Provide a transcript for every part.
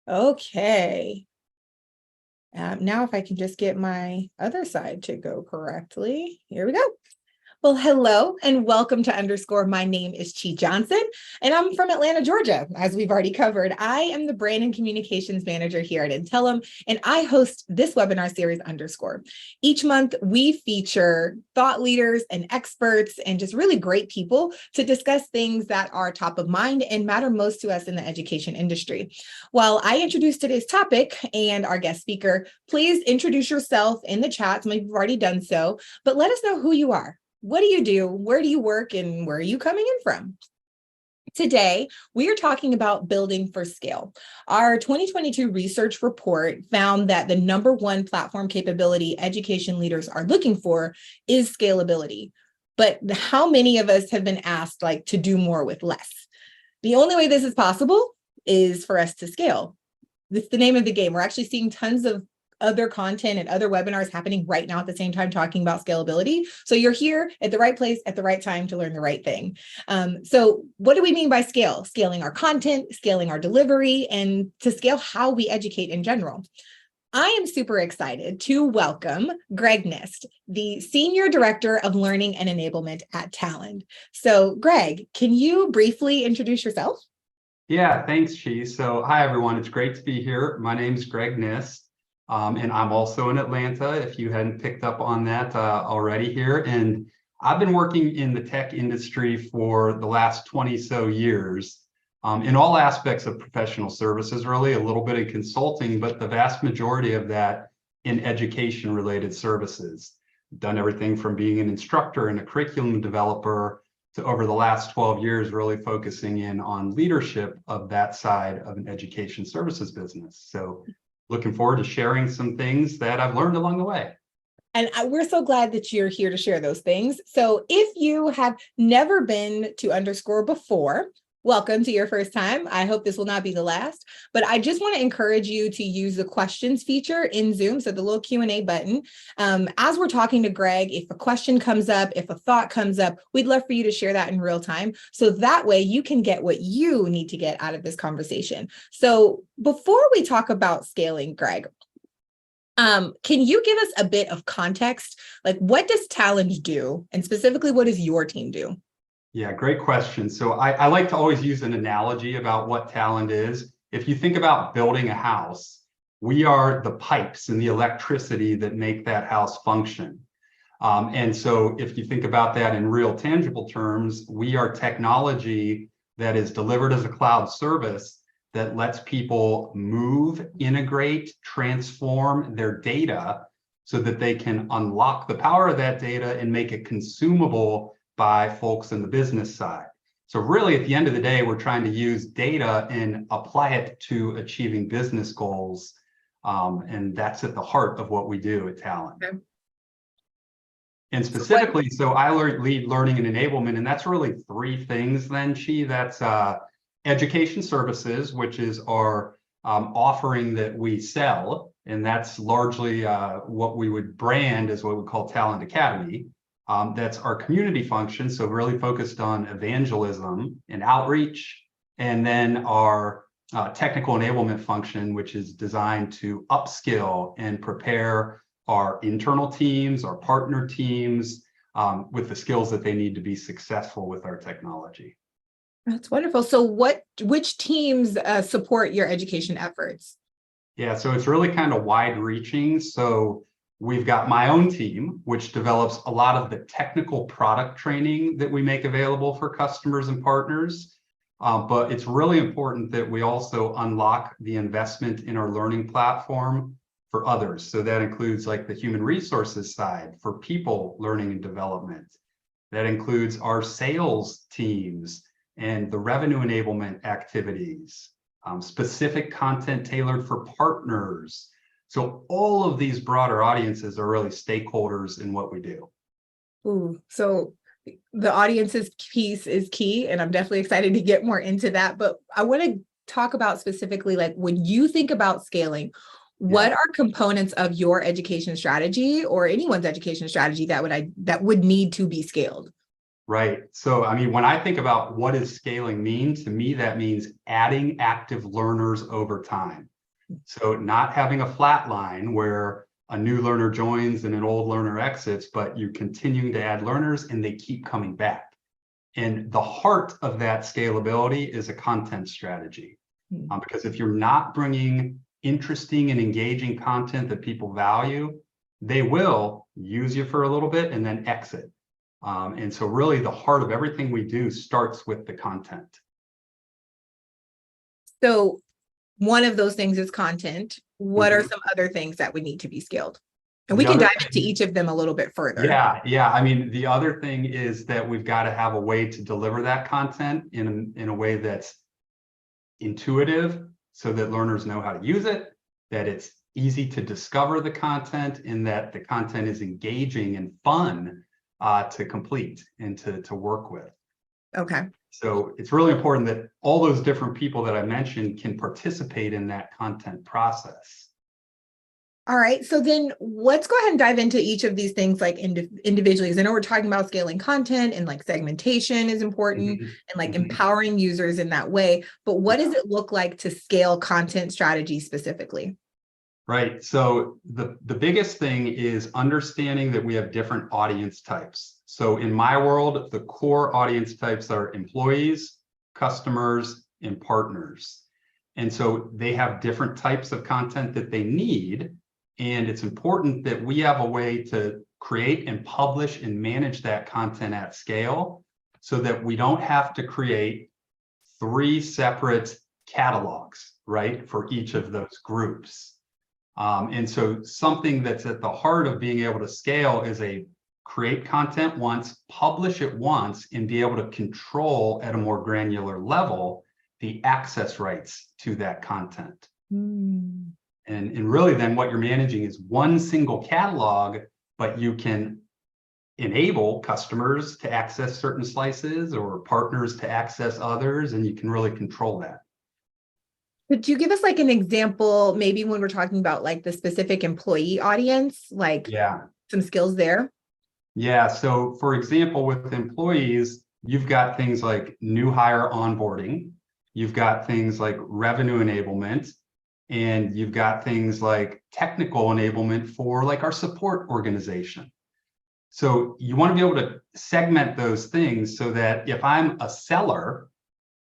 Okay. Now if I can just get my other side to go correctly. Here we go. Well, hello and welcome to Underscore. My name is Chi Johnson and I'm from Atlanta, Georgia, as we've already covered. I am the brand and communications manager here at Intellum, and I host this webinar series, Underscore. Each month, we feature thought leaders and experts and just really great people to discuss things that are top of mind and matter most to us in the education industry. While I introduce today's topic and our guest speaker, please introduce yourself in the chat. Maybe you've already done so, but let us know who you are. What do you do? Where do you work? And where are you coming in from? Today, we are talking about building for scale. Our 2022 research report found that the #1 platform capability education leaders are looking for is scalability. But how many of us have been asked to do more with less? The only way this is possible is for us to scale. It's the name of the game. We're actually seeing tons of other content and other webinars happening right now at the same time talking about scalability. So you're here at the right place at the right time to learn the right thing. So what do we mean by scale? Scaling our content, scaling our delivery, and to scale how we educate in general. I am super excited to welcome Greg Nist, the Senior Director of Learning and Enablement at Talend. So Greg, can you briefly introduce yourself? Yeah, thanks, Chi. So hi, everyone. It's great to be here. My name's Greg Nist. And I'm also in Atlanta, if you hadn't picked up on that already here. And I've been working in the tech industry for the last 20 so years in all aspects of professional services, really, a little bit in consulting, but the vast majority of that in education related services. Done everything from being an instructor and a curriculum developer to over the last 12 years, really focusing in on leadership of that side of an education services business. So looking forward to sharing some things that I've learned along the way. And we're so glad that you're here to share those things. So if you have never been to Underscore before, welcome to your first time. I hope this will not be the last, but I just want to encourage you to use the questions feature in Zoom, so the little Q&A button. As we're talking to Greg, if a question comes up, if a thought comes up, we'd love for you to share that in real time. So that way you can get what you need to get out of this conversation. So before we talk about scaling, Greg, can you give us a bit of context? What does Talend do? And specifically, what does your team do? Yeah, great question. So I like to always use an analogy about what Talend is. If you think about building a house, we are the pipes and the electricity that make that house function. And so if you think about that in real tangible terms, we are technology that is delivered as a cloud service that lets people move, integrate, transform their data so that they can unlock the power of that data and make it consumable by folks in the business side. So really, at the end of the day, we're trying to use data and apply it to achieving business goals. And that's at the heart of what we do at Talend. Okay. And specifically, so I lead learning and enablement, and that's really three things then, Chi. That's education services, which is our offering that we sell. And that's largely what we would brand as what we call Talend Academy. That's our community function, so really focused on evangelism and outreach, and then our technical enablement function, which is designed to upskill and prepare our internal teams, our partner teams, with the skills that they need to be successful with our technology. That's wonderful. So which teams support your education efforts? Yeah, so it's really kind of wide reaching. So we've got my own team, which develops a lot of the technical product training that we make available for customers and partners. But it's really important that we also unlock the investment in our learning platform for others. So that includes the human resources side for people learning and development. That includes our sales teams and the revenue enablement activities, specific content tailored for partners. So all of these broader audiences are really stakeholders in what we do. Ooh, so the audience's piece is key, and I'm definitely excited to get more into that. But I want to talk about specifically, when you think about scaling, what are components of your education strategy or anyone's education strategy that would need to be scaled? Right. So, I mean, when I think about what does scaling mean, to me, that means adding active learners over time. So not having a flat line where a new learner joins and an old learner exits, but you're continuing to add learners and they keep coming back. And the heart of that scalability is a content strategy. Because if you're not bringing interesting and engaging content that people value, they will use you for a little bit and then exit. And so really the heart of everything we do starts with the content. So one of those things is content. What are some other things that would need to be scaled? And we can dive into each of them a little bit further. Yeah. I mean, the other thing is that we've got to have a way to deliver that content in a way that's intuitive so that learners know how to use it, that it's easy to discover the content, and that the content is engaging and fun to complete and to work with. Okay. So it's really important that all those different people that I mentioned can participate in that content process. All right. So then let's go ahead and dive into each of these things like individually. Because I know we're talking about scaling content and like segmentation is important and like empowering users in that way. But what does it look like to scale content strategy specifically? Right. So the biggest thing is understanding that we have different audience types. So in my world, the core audience types are employees, customers, and partners. And so they have different types of content that they need. And it's important that we have a way to create and publish and manage that content at scale so that we don't have to create 3 separate catalogs, right, for each of those groups. And so something that's at the heart of being able to scale is create content once, publish it once, and be able to control at a more granular level the access rights to that content. And really then what you're managing is one single catalog, but you can enable customers to access certain slices or partners to access others, and you can really control that. Could you give us like an example, maybe when we're talking about like the specific employee audience, like some skills there? Yeah, so for example, with employees, you've got things like new hire onboarding, you've got things like revenue enablement, and you've got things like technical enablement for like our support organization. So you want to be able to segment those things so that if I'm a seller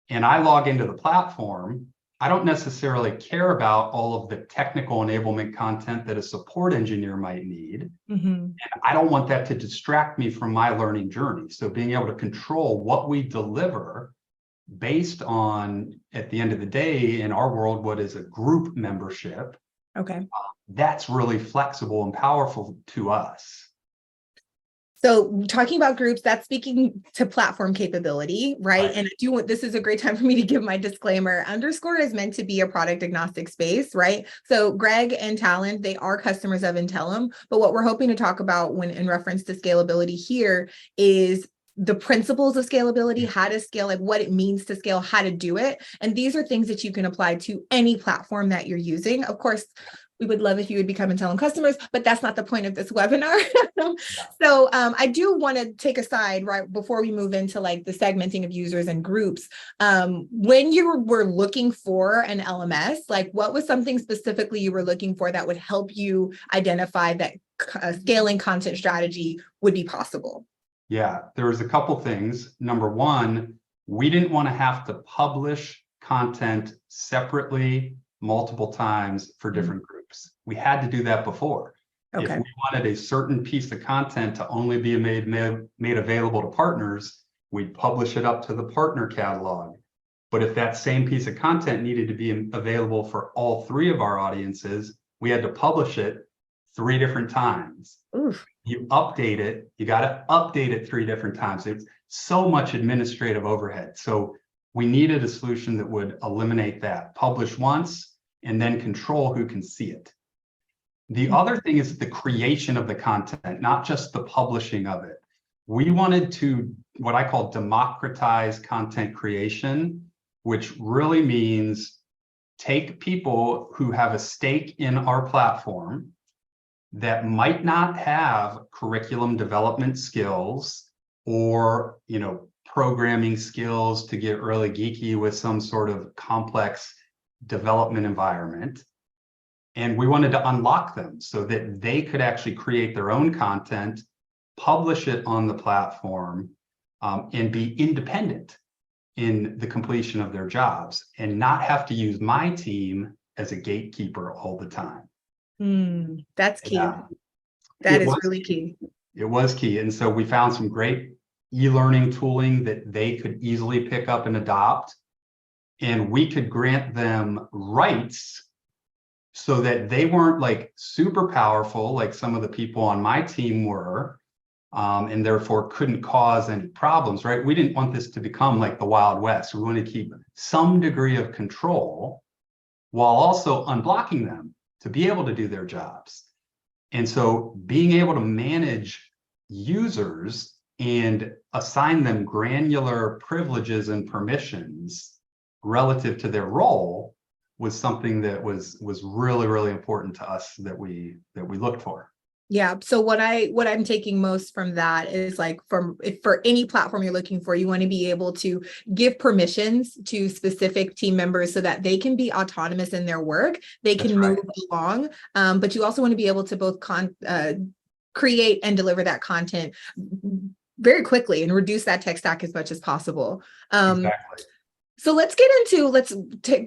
and I log into the platform, I don't necessarily care about all of the technical enablement content that a support engineer might need. And I don't want that to distract me from my learning journey. So being able to control what we deliver based on, at the end of the day, in our world, what is a group membership. Okay. That's really flexible and powerful to us. So talking about groups, that's speaking to platform capability, right? And I do want, this is a great time for me to give my disclaimer. Underscore is meant to be a product agnostic space, right? So Greg and Talend, they are customers of Intellum, but what we're hoping to talk about when in reference to scalability here is the principles of scalability, how to scale, like what it means to scale, how to do it. And these are things that you can apply to any platform that you're using. Of course, we would love if you would become Intellum customers, but that's not the point of this webinar. So I do want to take a side right before we move into like the segmenting of users and groups. When you were looking for an LMS, like what was something specifically you were looking for that would help you identify that scaling content strategy would be possible? Yeah, there was a couple things. Number one, we didn't want to have to publish content separately multiple times for different groups. We had to do that before. If we wanted a certain piece of content to only be made available to partners, we'd publish it up to the partner catalog. But if that same piece of content needed to be available for all 3 of our audiences, we had to publish it 3 different times. Oof. You update it, you got to update it 3 different times. It's so much administrative overhead. So we needed a solution that would eliminate that. Publish once and then control who can see it. The other thing is the creation of the content, not just the publishing of it. We wanted to, what I call democratize content creation, which really means take people who have a stake in our platform that might not have curriculum development skills or, programming skills to get really geeky with some sort of complex development environment. And we wanted to unlock them so that they could actually create their own content, publish it on the platform, and be independent in the completion of their jobs and not have to use my team as a gatekeeper all the time. That's key. Yeah. That is really key. It was key. And so we found some great e-learning tooling that they could easily pick up and adopt. And we could grant them rights so that they weren't like super powerful, like some of the people on my team were, and therefore couldn't cause any problems, right? We didn't want this to become like the Wild West. We wanted to keep some degree of control while also unblocking them to be able to do their jobs. And so being able to manage users and assign them granular privileges and permissions relative to their role was something that was really, really important to us that we looked for. Yeah. So what I'm taking most from that is like if for any platform you're looking for, you want to be able to give permissions to specific team members so that they can be autonomous in their work. They can move along. But you also want to be able to both create and deliver that content very quickly and reduce that tech stack as much as possible. Exactly. So let's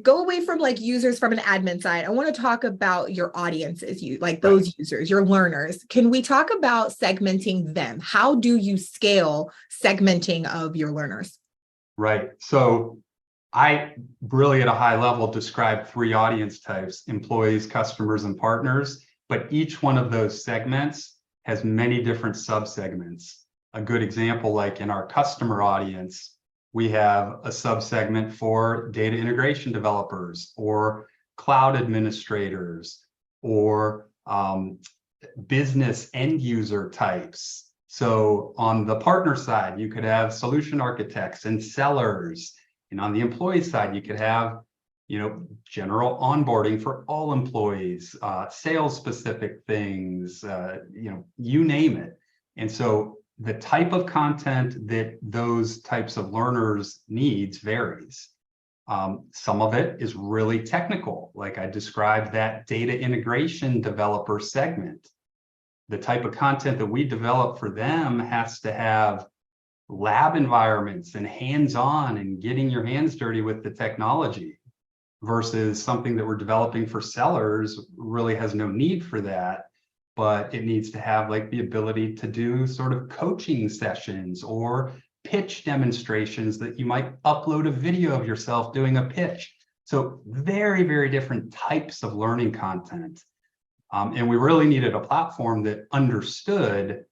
go away from like users from an admin side. I want to talk about your audiences, those users, your learners. Can we talk about segmenting them? How do you scale segmenting of your learners? Right. So I really at a high level describe 3 audience types: employees, customers, and partners. But each one of those segments has many different subsegments. A good example, like in our customer audience, we have a subsegment for data integration developers or cloud administrators or business end user types. So on the partner side, you could have solution architects and sellers. And on the employee side, you could have, general onboarding for all employees, sales specific things, you name it. And so the type of content that those types of learners needs varies. Some of it is really technical, like I described that data integration developer segment. The type of content that we develop for them has to have lab environments and hands-on and getting your hands dirty with the technology, versus something that we're developing for sellers really has no need for that. But it needs to have like the ability to do sort of coaching sessions or pitch demonstrations that you might upload a video of yourself doing a pitch. So very, very different types of learning content. And we really needed a platform that understood,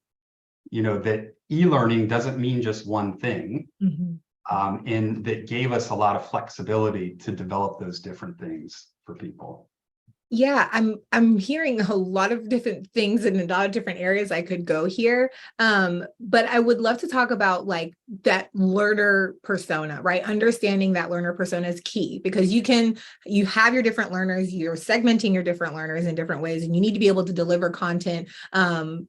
that e-learning doesn't mean just one thing. And that gave us a lot of flexibility to develop those different things for people. Yeah, I'm hearing a lot of different things in a lot of different areas I could go here. But I would love to talk about like that learner persona, right? Understanding that learner persona is key because you have your different learners, you're segmenting your different learners in different ways, and you need to be able to deliver content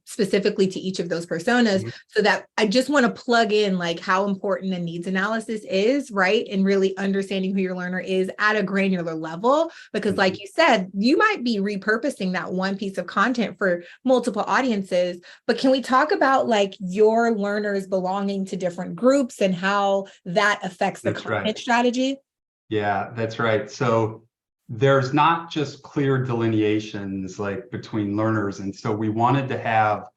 specifically to each of those personas. So that I just want to plug in like how important the needs analysis is, right? And really understanding who your learner is at a granular level, because like you said, you might be repurposing that one piece of content for multiple audiences, but can we talk about like your learners belonging to different groups and how that affects the content strategy? Yeah, that's right. So there's not just clear delineations like between learners. And so we wanted to have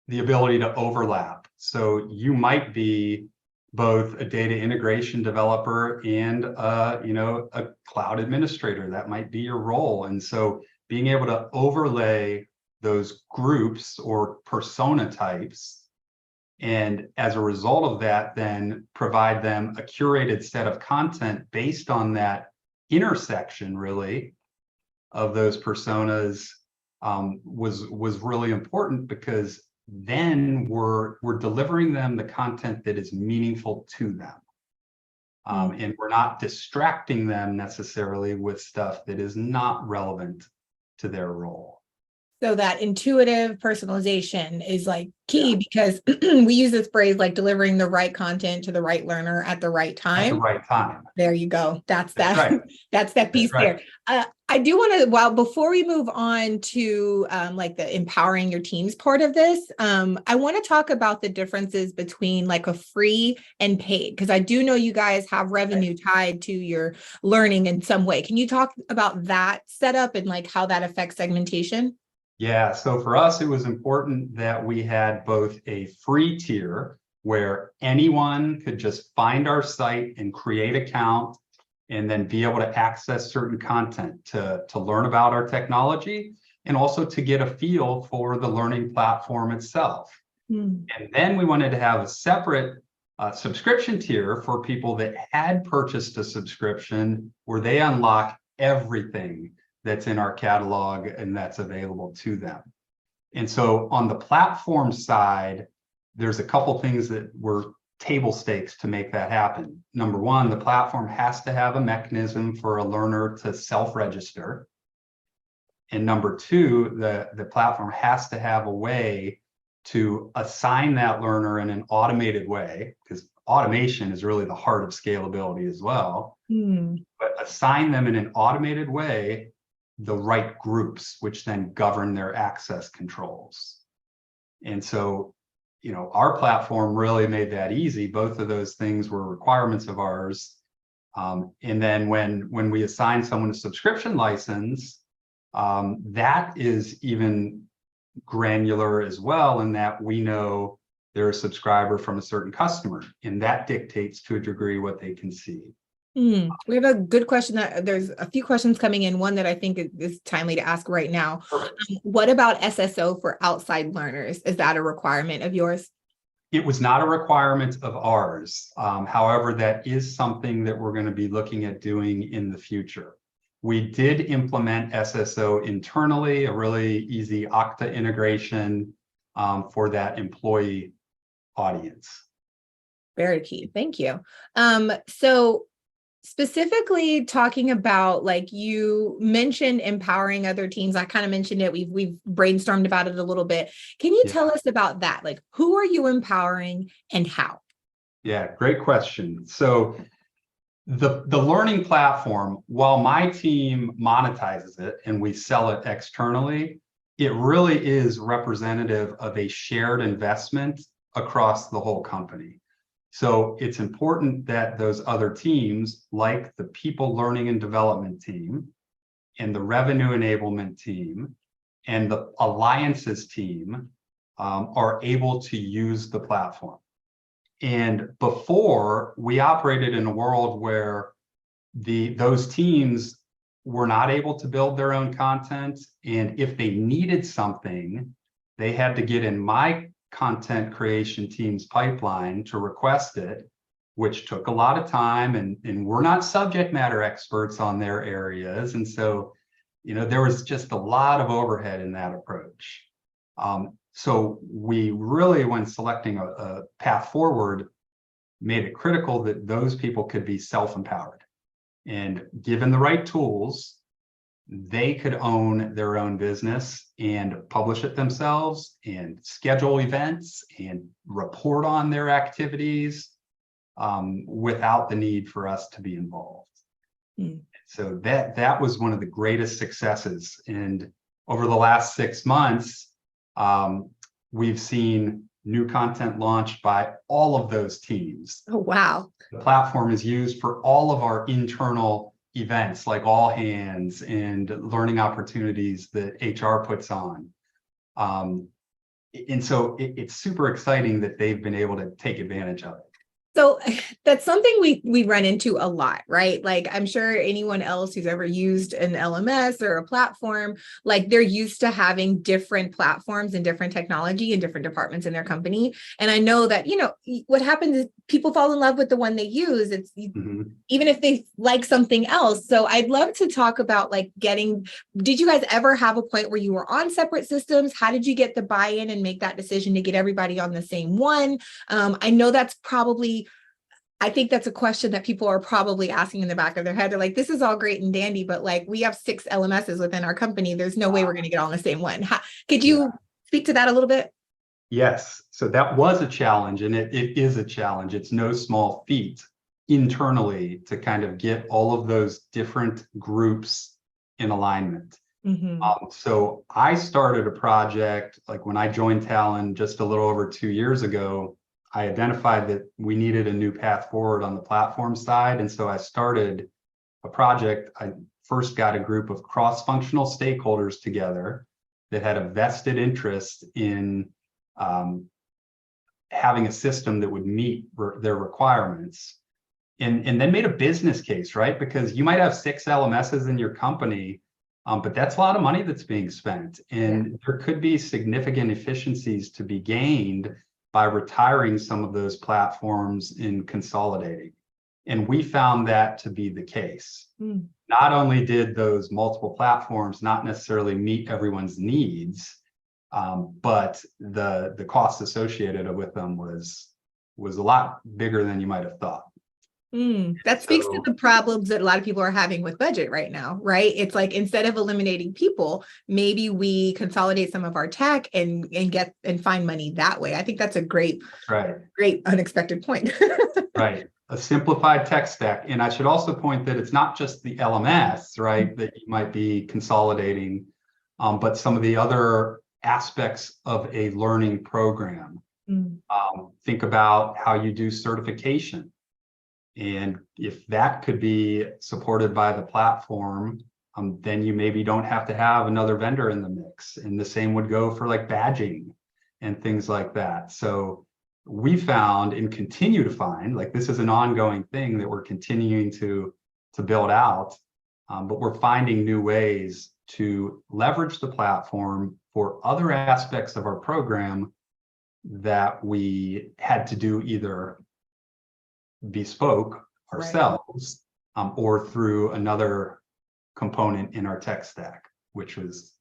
the ability to overlap. So you might be both a data integration developer and a cloud administrator. That might be your role. And so being able to overlay those groups or persona types, and as a result of that, then provide them a curated set of content based on that intersection really of those personas was really important, because then we're delivering them the content that is meaningful to them. And we're not distracting them necessarily with stuff that is not relevant to their role. So that intuitive personalization is like key, because we use this phrase like delivering the right content to the right learner at the right time. At the right time. There you go. That's right. That's that piece there. I I do want to, well, before we move on to like the empowering your teams part of this, I want to talk about the differences between like a free and paid, because I do know you guys have revenue tied to your learning in some way. Can you talk about that setup and like how that affects segmentation? Yeah, so for us, it was important that we had both a free tier where anyone could just find our site and create an account and then be able to access certain content to learn about our technology and also to get a feel for the learning platform itself. Hmm. And then we wanted to have a separate subscription tier for people that had purchased a subscription where they unlock everything that's in our catalog and that's available to them. And so on the platform side, there's a couple things that were table stakes to make that happen. Number one, the platform has to have a mechanism for a learner to self-register. And number two, the platform has to have a way to assign that learner in an automated way, because automation is really the heart of scalability as well. Hmm. But assign them in an automated way the right groups, which then govern their access controls. And so, you know, our platform really made that easy. Both of those things were requirements of ours. And then when we assign someone a subscription license, that is even granular as well, in that we know they're a subscriber from a certain customer, and that dictates to a degree what they can see. We have a good question that there's a few questions coming in. One that I think is timely to ask right now. What about SSO for outside learners? Is that a requirement of yours? It was not a requirement of ours. However, that is something that we're going to be looking at doing in the future. We did implement SSO internally, a really easy Okta integration for that employee audience. Very key. Thank you. So specifically talking about, like you mentioned empowering other teams. I kind of mentioned it. We've brainstormed about it a little bit. Can you tell us about that? Like, who are you empowering and how? Yeah, great question. So the learning platform, while my team monetizes it and we sell it externally, it really is representative of a shared investment across the whole company. So it's important that those other teams, like the people learning and development team and the revenue enablement team and the alliances team, are able to use the platform. And before, we operated in a world where those teams were not able to build their own content. And if they needed something, they had to get in my content creation team's pipeline to request it, which took a lot of time. And we're not subject matter experts on their areas. And so, you know, there was just a lot of overhead in that approach. So we really, when selecting a path forward, made it critical that those people could be self-empowered. And given the right tools, they could own their own business and publish it themselves and schedule events and report on their activities without the need for us to be involved. So that was one of the greatest successes. And over the last 6 months, we've seen new content launched by all of those teams. Oh, wow. The platform is used for all of our internal events like all hands and learning opportunities that HR puts on. And so it's super exciting that they've been able to take advantage of it. So that's something we run into a lot, right? Like, I'm sure anyone else who's ever used an LMS or a platform, like they're used to having different platforms and different technology and different departments in their company. And I know that, you know, what happens is people fall in love with the one they use. It's even if they like something else. So I'd love to talk about like did you guys ever have a point where you were on separate systems? How did you get the buy-in and make that decision to get everybody on the same one? I know that's probably, I think that's a question that people are probably asking in the back of their head. They're like, this is all great and dandy, but like we have 6 LMSs within our company. There's no way we're going to get all on the same one. Could you speak to that a little bit? Yes. So that was a challenge, and it is a challenge. It's no small feat internally to kind of get all of those different groups in alignment. Mhm. So I started a project, like when I joined Talend just a little over 2 years ago, I identified that we needed a new path forward on the platform side. And so I started a project. I first got a group of cross-functional stakeholders together that had a vested interest in having a system that would meet their requirements. And then made a business case, right? Because you might have 6 LMSs in your company, but that's a lot of money that's being spent. And there could be significant efficiencies to be gained by retiring some of those platforms and consolidating. And we found that to be the case. Mm. Not only did those multiple platforms not necessarily meet everyone's needs, but the cost associated with them was a lot bigger than you might have thought. That speaks to the problems that a lot of people are having with budget right now, right? It's like, instead of eliminating people, maybe we consolidate some of our tech and get and find money that way. I think that's a great unexpected point. Right. A simplified tech stack. And I should also point that it's not just the LMS, right, that you might be consolidating, but some of the other aspects of a learning program. Think about how you do certification. And if that could be supported by the platform, then you maybe don't have to have another vendor in the mix. And the same would go for like badging and things like that. So we found and continue to find, like, this is an ongoing thing that we're continuing to build out, but we're finding new ways to leverage the platform for other aspects of our program that we had to do either bespoke ourselves, or through another component in our tech stack, which was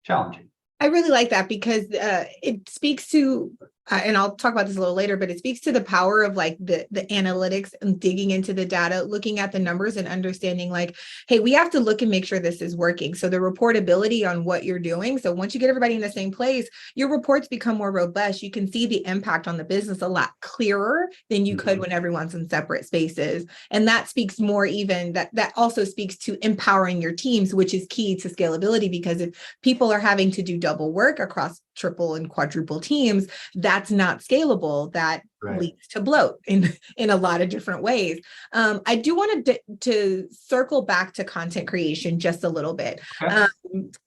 challenging. I really like that because it speaks to, and I'll talk about this a little later, but it speaks to the power of like the analytics and digging into the data, looking at the numbers and understanding like, hey, we have to look and make sure this is working. So the reportability on what you're doing. So once you get everybody in the same place, your reports become more robust. You can see the impact on the business a lot clearer than you could when everyone's in separate spaces. And that speaks more even, that also speaks to empowering your teams, which is key to scalability, because if people are having to do double work across triple and quadruple teams, that's not scalable. That leads to bloat in a lot of different ways. I do want to circle back to content creation just a little bit,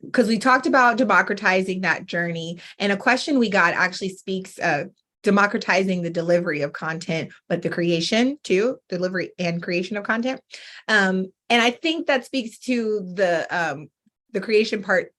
because we talked about democratizing that journey, and a question we got actually speaks democratizing the delivery of content, but the creation too, delivery and creation of content. And I think that speaks to the creation part.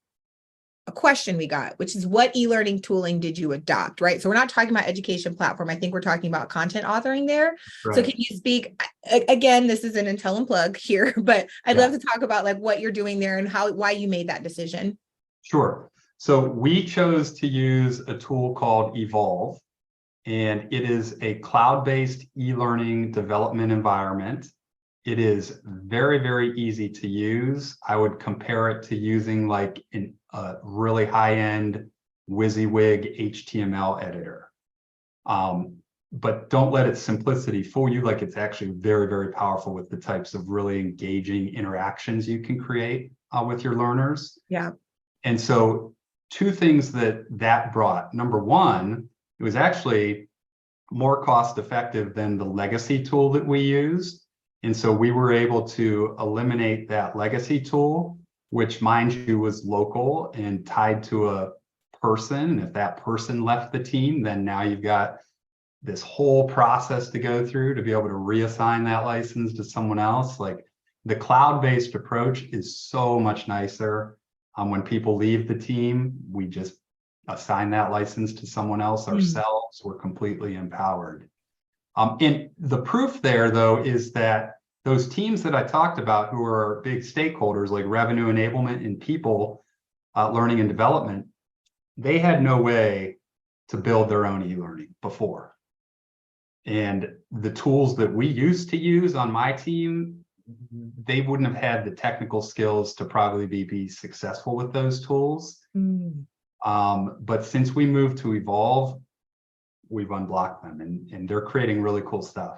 A question we got, which is, what e-learning tooling did you adopt, right? So we're not talking about education platform. I think we're talking about content authoring there. So can you speak, again, this is an Intellum plug here, but I'd love to talk about like what you're doing there and why you made that decision. Sure. So we chose to use a tool called Evolve, and it is a cloud-based e-learning development environment. It is very, very easy to use. I would compare it to using like a really high-end WYSIWYG HTML editor. But don't let its simplicity fool you. Like, it's actually very, very powerful with the types of really engaging interactions you can create with your learners. Yeah. And so 2 things that brought. Number one, it was actually more cost effective than the legacy tool that we used. And so we were able to eliminate that legacy tool, which, mind you, was local and tied to a person. And if that person left the team, then now you've got this whole process to go through to be able to reassign that license to someone else. Like, the cloud-based approach is so much nicer. When people leave the team, we just assign that license to someone else ourselves. We're completely empowered. And the proof there, though, is that those teams that I talked about, who are big stakeholders like revenue enablement and people learning and development, they had no way to build their own e-learning before. And the tools that we used to use on my team, they wouldn't have had the technical skills to probably be successful with those tools. But since we moved to Evolve, we've unblocked them, and they're creating really cool stuff.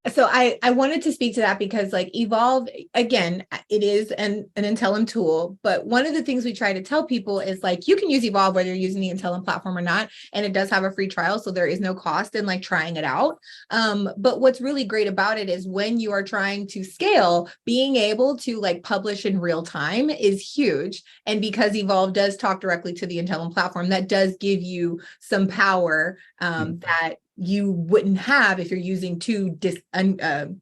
So I wanted to speak to that because like Evolve, again, it is an Intellum tool, but one of the things we try to tell people is like, you can use Evolve whether you're using the Intellum platform or not, and it does have a free trial, so there is no cost in like trying it out. But what's really great about it is when you are trying to scale, being able to like publish in real time is huge. And because Evolve does talk directly to the Intellum platform, that does give you some power that you wouldn't have if you're using two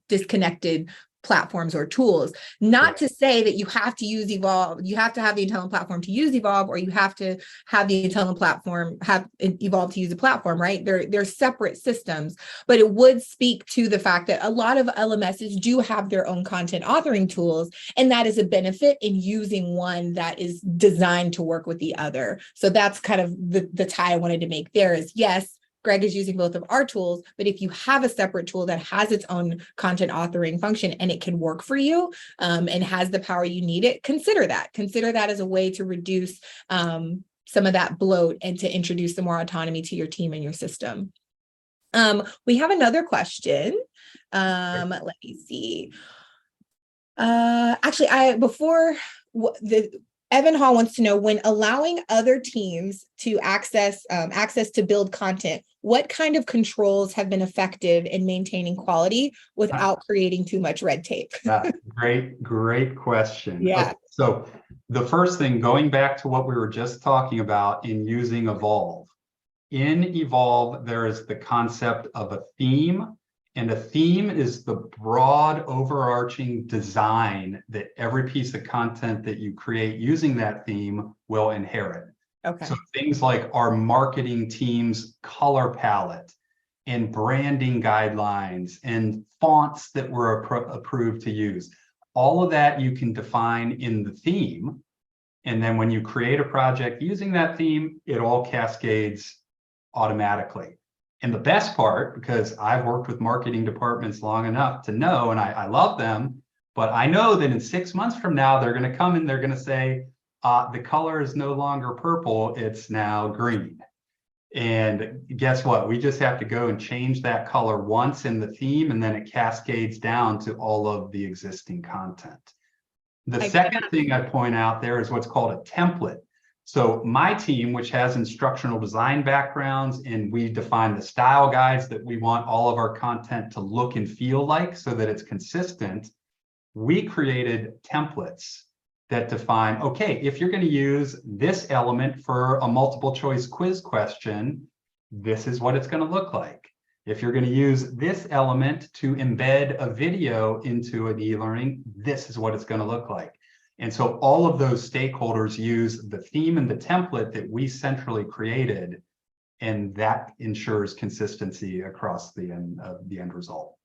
disconnected platforms or tools. Not to say that you have to use Evolve, you have to have the Intellum platform to use Evolve, or you have to have the Intellum platform, have Evolve to use the platform, right? They're separate systems, but it would speak to the fact that a lot of LMSs do have their own content authoring tools, and that is a benefit in using one that is designed to work with the other. So that's kind of the tie I wanted to make there is, yes, Greg is using both of our tools, but if you have a separate tool that has its own content authoring function and it can work for you and has the power you need it, consider that. Consider that as a way to reduce some of that bloat and to introduce some more autonomy to your team and your system. We have another question. Let me see. Actually, Evan Hall wants to know, when allowing other teams to access to build content, what kind of controls have been effective in maintaining quality without creating too much red tape? Yeah, great question. Yeah. Okay, so the first thing, going back to what we were just talking about in using Evolve. In Evolve, there is the concept of a theme. And a theme is the broad overarching design that every piece of content that you create using that theme will inherit. Okay. So things like our marketing team's color palette and branding guidelines and fonts that we're approved to use. All of that you can define in the theme. And then when you create a project using that theme, it all cascades automatically. And the best part, because I've worked with marketing departments long enough to know, and I love them, but I know that in 6 months from now, they're going to come and they're going to say, the color is no longer purple, it's now green. And guess what? We just have to go and change that color once in the theme, and then it cascades down to all of the existing content. The second thing I point out there is what's called a template. So my team, which has instructional design backgrounds, and we define the style guides that we want all of our content to look and feel like so that it's consistent, we created templates that define, okay, if you're going to use this element for a multiple choice quiz question, this is what it's going to look like. If you're going to use this element to embed a video into an e-learning, this is what it's going to look like. And so all of those stakeholders use the theme and the template that we centrally created, and that ensures consistency across the end result.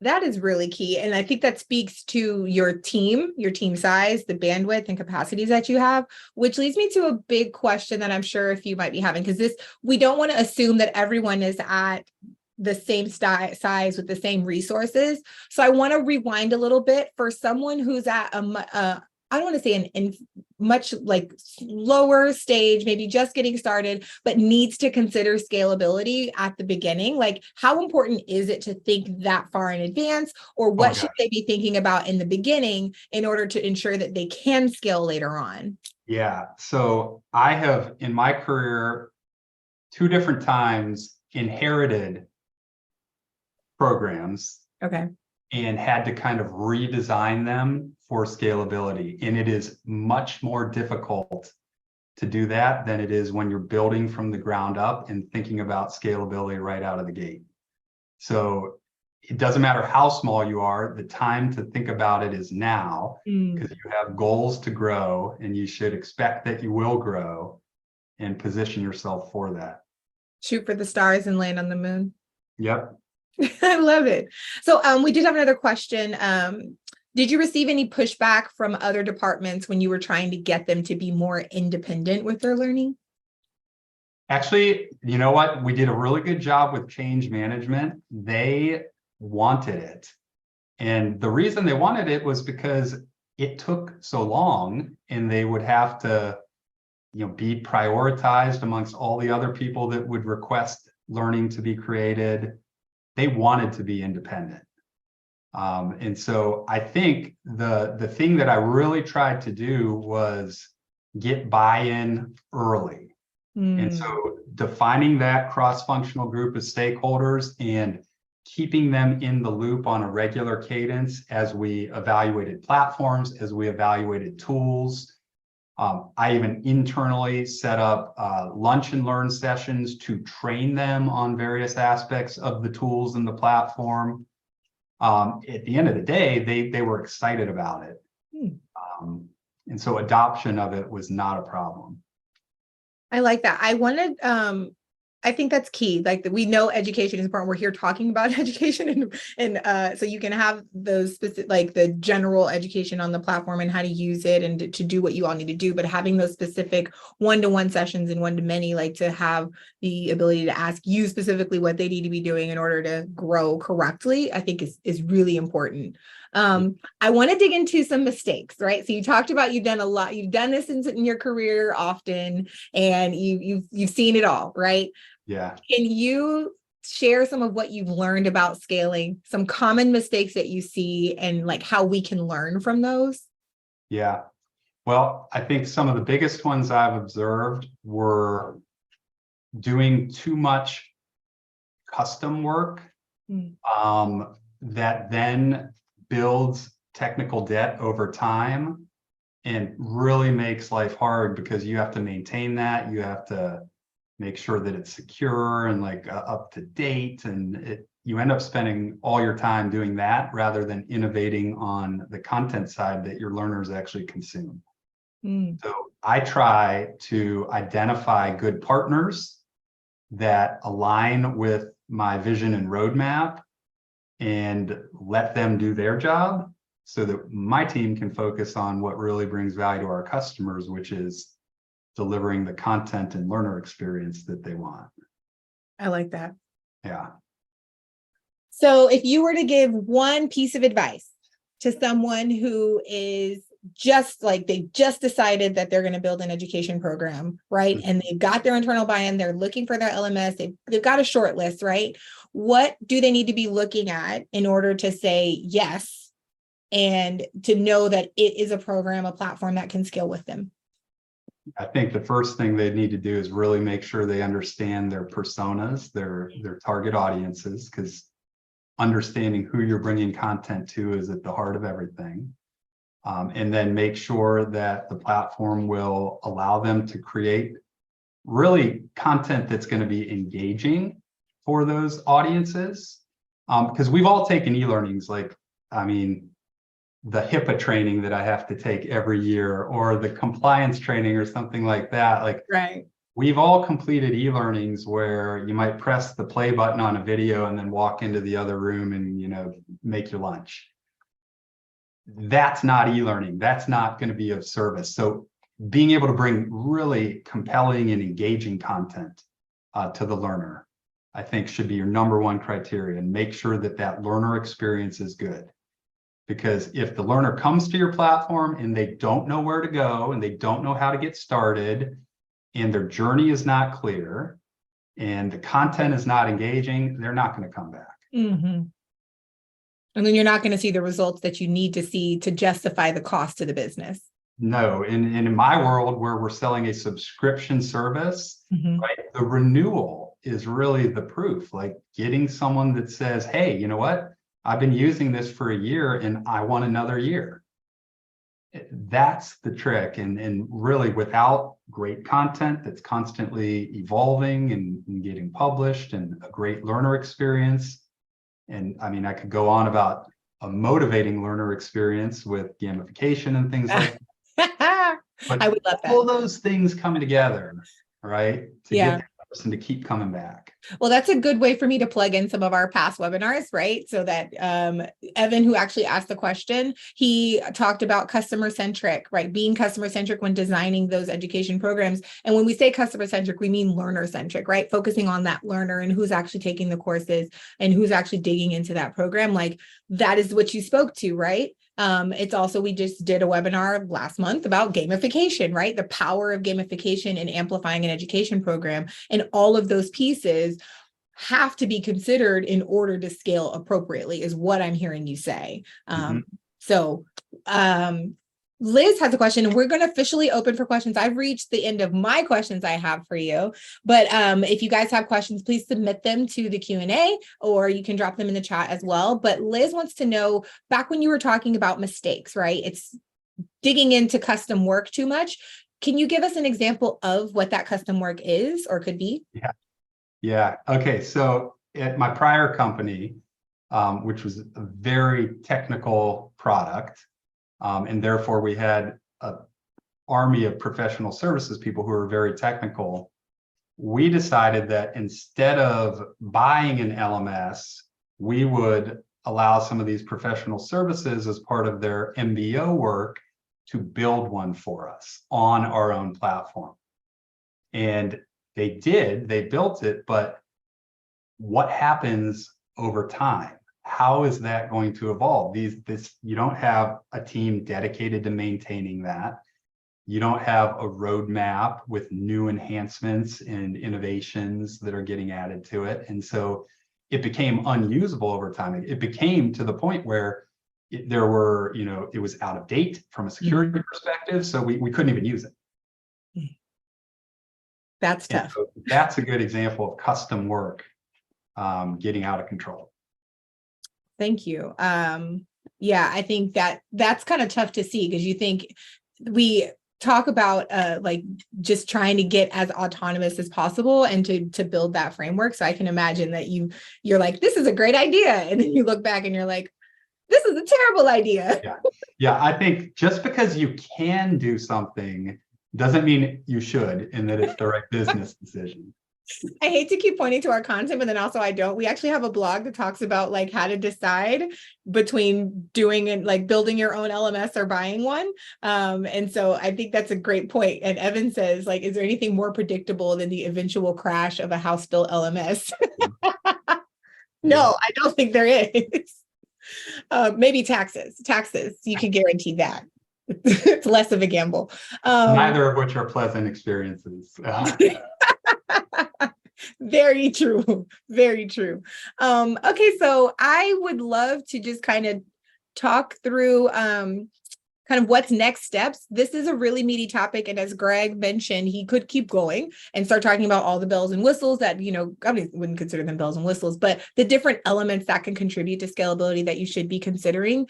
That is really key. And I think that speaks to your team size, the bandwidth and capacities that you have, which leads me to a big question that I'm sure if you might be having, because we don't want to assume that everyone is at the same size with the same resources. So I want to rewind a little bit for someone who's at I don't want to say in much like lower stage, maybe just getting started, but needs to consider scalability at the beginning. Like, how important is it to think that far in advance, or what should they be thinking about in the beginning in order to ensure that they can scale later on? Yeah, so I have in my career 2 different times inherited programs. Okay. And had to kind of redesign them for scalability. And it is much more difficult to do that than it is when you're building from the ground up and thinking about scalability right out of the gate. So it doesn't matter how small you are, the time to think about it is now, because you have goals to grow and you should expect that you will grow and position yourself for that. Shoot for the stars and land on the moon. Yep. I love it. So we did have another question. Did you receive any pushback from other departments when you were trying to get them to be more independent with their learning? Actually, you know what? We did a really good job with change management. They wanted it. And the reason they wanted it was because it took so long and they would have to, be prioritized amongst all the other people that would request learning to be created. They wanted to be independent. And so I think the thing that I really tried to do was get buy-in early. And so defining that cross-functional group of stakeholders and keeping them in the loop on a regular cadence as we evaluated platforms, as we evaluated tools. I even internally set up lunch and learn sessions to train them on various aspects of the tools and the platform. At the end of the day, they were excited about it. And so adoption of it was not a problem. I like that. I think that's key. Like we know education is important. We're here talking about education and so you can have those specific, like the general education on the platform and how to use it and to do what you all need to do, but having those specific one-to-one sessions and one-to-many, like to have the ability to ask you specifically what they need to be doing in order to grow correctly, I think is really important. I want to dig into some mistakes, right? So you talked about you've done a lot, you've done this in your career often, and you've seen it all, right? Yeah. Can you share some of what you've learned about scaling, some common mistakes that you see, and like how we can learn from those? Yeah. Well, I think some of the biggest ones I've observed were doing too much custom work that then builds technical debt over time and really makes life hard because you have to maintain that. You have to make sure that it's secure and like up to date. And you end up spending all your time doing that rather than innovating on the content side that your learners actually consume. So I try to identify good partners that align with my vision and roadmap and let them do their job so that my team can focus on what really brings value to our customers, which is delivering the content and learner experience that they want. I like that. Yeah. So if you were to give one piece of advice to someone who is just like, they just decided that they're going to build an education program, right? And they've got their internal buy-in, they're looking for their LMS, they've got a short list, right? What do they need to be looking at in order to say yes and to know that it is a program, a platform that can scale with them? I think the first thing they need to do is really make sure they understand their personas, their target audiences, because understanding who you're bringing content to is at the heart of everything. And then make sure that the platform will allow them to create really content that's going to be engaging for those audiences. Because we've all taken e-learnings, like, I mean, the HIPAA training that I have to take every year, or the compliance training or something like that. Like, right. We've all completed e-learnings where you might press the play button on a video and then walk into the other room and, make your lunch. That's not e-learning. That's not going to be of service. So being able to bring really compelling and engaging content to the learner, I think should be your number one criteria, and make sure that that learner experience is good. Because if the learner comes to your platform and they don't know where to go and they don't know how to get started and their journey is not clear and the content is not engaging, they're not going to come back. And then you're not going to see the results that you need to see to justify the cost to the business. No, and in my world where we're selling a subscription service, right, the renewal is really the proof. Like getting someone that says, hey, you know what? I've been using this for a year and I want another year. That's the trick. And really, without great content that's constantly evolving and getting published, and a great learner experience. And I mean, I could go on about a motivating learner experience with gamification and things like that. But I would love that. All those things coming together, right? To Yeah. get that person to keep coming back. Well, that's a good way for me to plug in some of our past webinars, right? So that Evan, who actually asked the question, he talked about customer centric, right? Being customer centric when designing those education programs. And when we say customer centric, we mean learner centric, right? Focusing on that learner and who's actually taking the courses and who's actually digging into that program. Like that is what you spoke to, right? It's also, we just did a webinar last month about gamification, right? The power of gamification and amplifying an education program, and all of those pieces have to be considered in order to scale appropriately, is what I'm hearing you say. So Liz has a question, and we're going to officially open for questions. I've reached the end of my questions I have for you, but if you guys have questions, please submit them to the Q&A, or you can drop them in the chat as well. But Liz wants to know, back when you were talking about mistakes, right? It's digging into custom work too much. Can you give us an example of what that custom work is or could be? Yeah. Okay. So at my prior company, which was a very technical product, and therefore we had an army of professional services people who were very technical, we decided that instead of buying an LMS, we would allow some of these professional services as part of their MBO work to build one for us on our own platform. And they built it, but what happens over time? How is that going to evolve? You don't have a team dedicated to maintaining that. You don't have a roadmap with new enhancements and innovations that are getting added to it. And so it became unusable over time. It became to the point where it was out of date from a security perspective. So we couldn't even use it. That's tough. So that's a good example of custom work getting out of control. Thank you. Yeah, I think that's kind of tough to see, because you think we talk about like just trying to get as autonomous as possible and to build that framework. So I can imagine that you're like, this is a great idea, and then you look back and you're like, this is a terrible idea. Yeah. I think just because you can do something doesn't mean you should, and that it's the right business decision. I hate to keep pointing to our content, but then also I don't. We actually have a blog that talks about like how to decide between doing and like building your own LMS or buying one. And so I think that's a great point. And Evan says, like, is there anything more predictable than the eventual crash of a house-built LMS? No, I don't think there is. Maybe taxes. You can guarantee that. It's less of a gamble. Neither of which are pleasant experiences. Very true. Very true. Okay, so I would love to just kind of talk through kind of what's next steps. This is a really meaty topic. And as Greg mentioned, he could keep going and start talking about all the bells and whistles that, I wouldn't consider them bells and whistles, but the different elements that can contribute to scalability that you should be considering.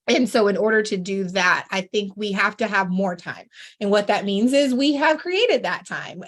And so in order to do that, I think we have to have more time. And what that means is we have created that time.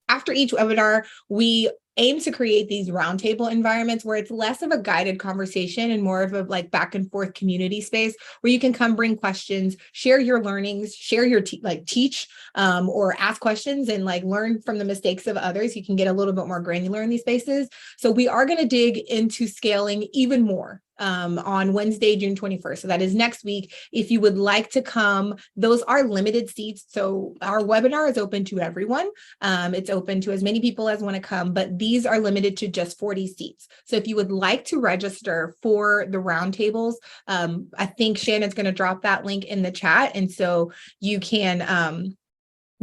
After each webinar, we aim to create these roundtable environments where it's less of a guided conversation and more of a like back and forth community space where you can come bring questions, share your learnings, share your teach or ask questions and like learn from the mistakes of others. You can get a little bit more granular in these spaces. So we are going to dig into scaling even more on Wednesday, June 21st. So that is next week. If you would like to come, those are limited seats. So our webinar is open to everyone. It's open to as many people as want to come, but these are limited to just 40 seats. So if you would like to register for the roundtables, I think Shannon's going to drop that link in the chat. And so you can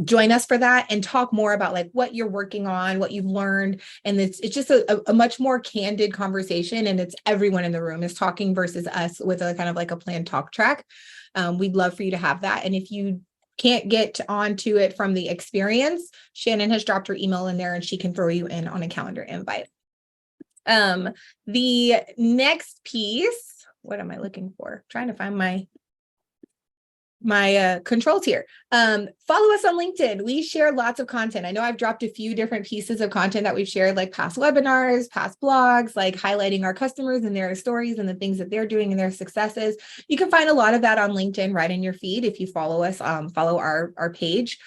join us for that and talk more about like what you're working on, what you've learned. And it's just a much more candid conversation, and it's everyone in the room is talking versus us with a kind of like a planned talk track. We'd love for you to have that. And if you can't get onto it from the experience, Shannon has dropped her email in there and she can throw you in on a calendar invite. The next piece, what am I looking for? Trying to find my controls here. Follow us on LinkedIn. We share lots of content. I know I've dropped a few different pieces of content that we've shared, like past webinars, past blogs, like highlighting our customers and their stories and the things that they're doing and their successes. You can find a lot of that on LinkedIn right in your feed if you follow us, follow our page.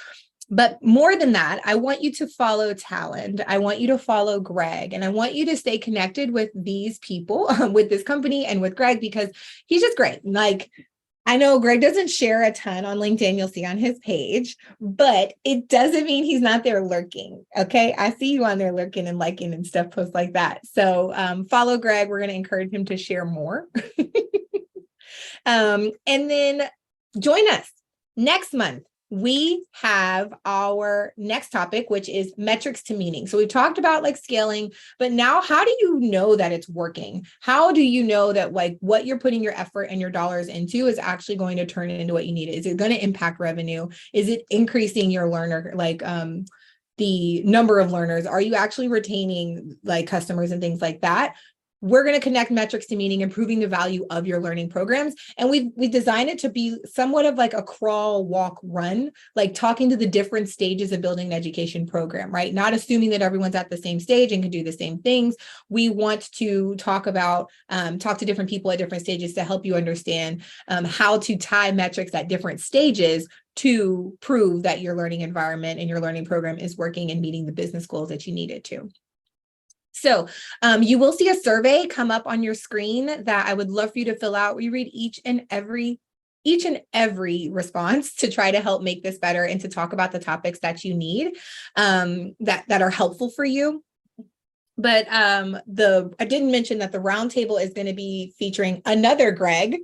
But more than that, I want you to follow Talend. I want you to follow Greg, and I want you to stay connected with these people, with this company and with Greg, because he's just great. Like, I know Greg doesn't share a ton on LinkedIn, you'll see on his page, but it doesn't mean he's not there lurking. Okay. I see you on there lurking and liking and stuff, posts like that. So follow Greg. We're going to encourage him to share more. And then join us next month. we have our next topic, which is metrics to meaning. So we've talked about like scaling, but now how do you know that it's working? How do you know that like what you're putting your effort and your dollars into is actually going to turn it into what you need? Is it going to impact revenue? Is it increasing your learner, like the number of learners? Are you actually retaining like customers and things like that? We're going to connect metrics to meaning, improving the value of your learning programs. And we designed it to be somewhat of like a crawl, walk, run, like talking to the different stages of building an education program, right? Not assuming that everyone's at the same stage and can do the same things. We want to talk to different people at different stages to help you understand how to tie metrics at different stages to prove that your learning environment and your learning program is working and meeting the business goals that you need it to. So you will see a survey come up on your screen that I would love for you to fill out. We read each and every response to try to help make this better and to talk about the topics that you need that are helpful for you. But I didn't mention that the roundtable is going to be featuring another Greg.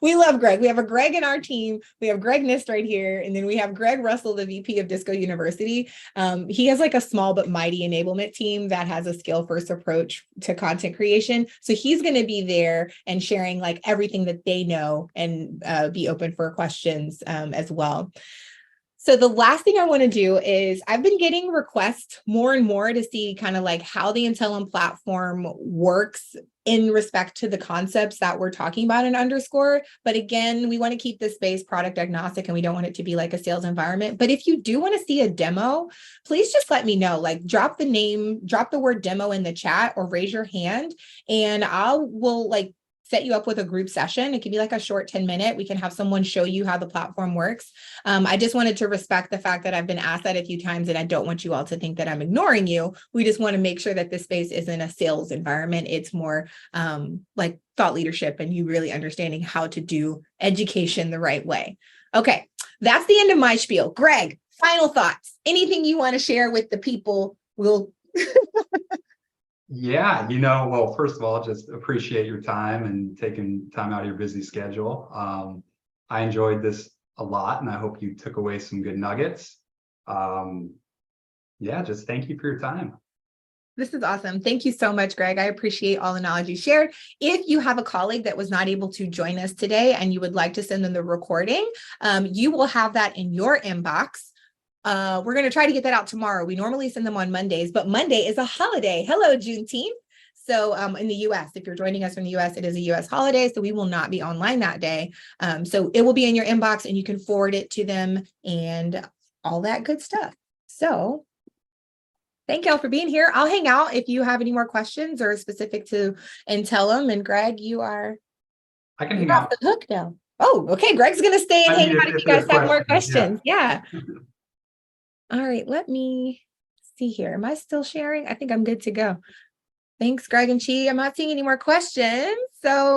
We love Greg. We have a Greg in our team. We have Greg Nist right here. And then we have Greg Russell, the VP of Disco University. He has like a small but mighty enablement team that has a skill first approach to content creation. So he's going to be there and sharing like everything that they know and be open for questions as well. So the last thing I want to do is I've been getting requests more and more to see kind of like how the Intellum platform works in respect to the concepts that we're talking about in Underscore. But again, we want to keep this space product agnostic and we don't want it to be like a sales environment. But if you do want to see a demo, please just let me know, like drop the word demo in the chat or raise your hand and we'll like set you up with a group session. It can be like a short 10-minute. We can have someone show you how the platform works. I just wanted to respect the fact that I've been asked that a few times and I don't want you all to think that I'm ignoring you. We just want to make sure that this space isn't a sales environment. It's more like thought leadership and you really understanding how to do education the right way. Okay, that's the end of my spiel. Greg, final thoughts. Anything you want to share with the people? Yeah, well, first of all, just appreciate your time and taking time out of your busy schedule. I enjoyed this a lot and I hope you took away some good nuggets. Yeah, just thank you for your time. This is awesome. Thank you so much, Greg. I appreciate all the knowledge you shared. If you have a colleague that was not able to join us today and you would like to send them the recording, you will have that in your inbox. We're going to try to get that out tomorrow. We normally send them on Mondays, but Monday is a holiday. Hello, Juneteenth. So in the US, if you're joining us from the US, it is a US holiday, so we will not be online that day. So it will be in your inbox and you can forward it to them and all that good stuff. So thank y'all for being here. I'll hang out if you have any more questions or specific to Intellum. And Greg, I can hang out. Off the hook now. Oh, okay. Greg's going to stay and hang out if you guys have more questions. Yeah. All right, let me see here. Am I still sharing? I think I'm good to go. Thanks, Greg and Chi. I'm not seeing any more questions. So